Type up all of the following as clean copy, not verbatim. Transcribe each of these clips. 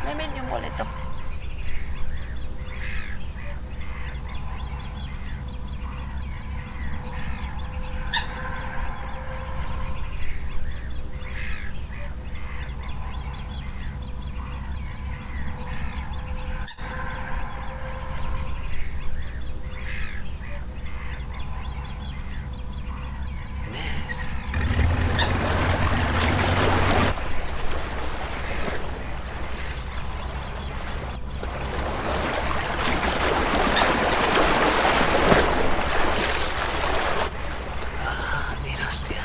Me vendí un boleto. Nes. Ah, mira, hostia.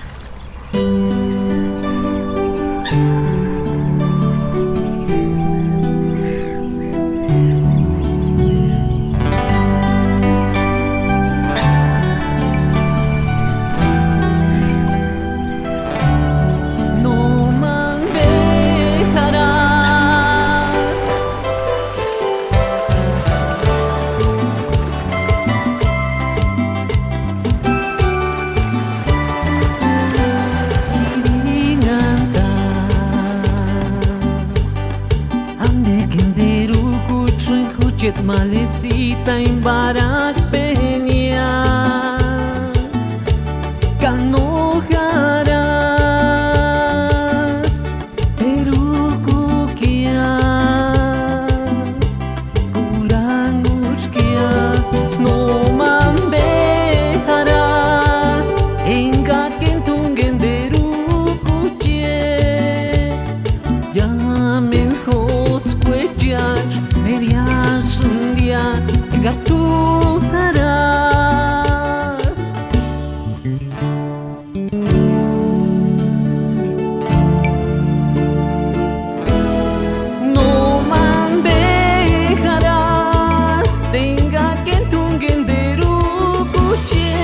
No me dejarás. Ande kenderu kutrin kuchet malesita imbarak penia kanojarás erukukia kuranguskia no mambejarás engat kentungen deru kuchie Llamen hosquejar, medias un día, gatujará. No man dejarás, tenga que tungen deru kuche.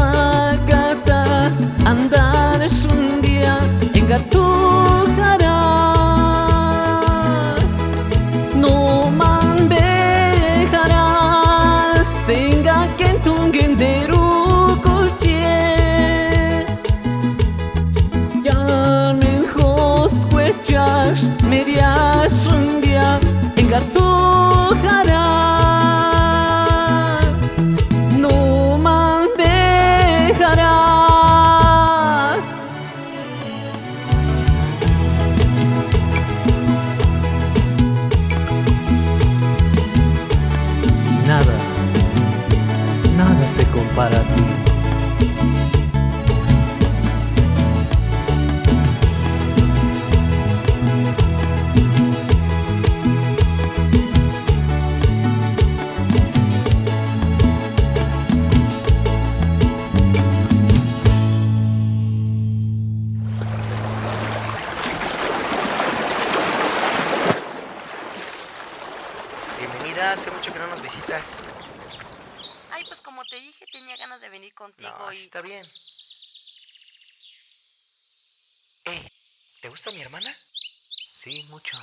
Kashupagata, andar un día en Gatujará. No man dejarás, tenga que tungen deru kuche. Llamen hosquechar, medias un día en Gatujará. No man dejarás. Nada, nada se compara a ti. Bienvenida, hace mucho que no nos visitas. Ay, pues como te dije, tenía ganas de venir contigo No, así y... está bien. ¿Te gusta mi hermana? Sí, mucho.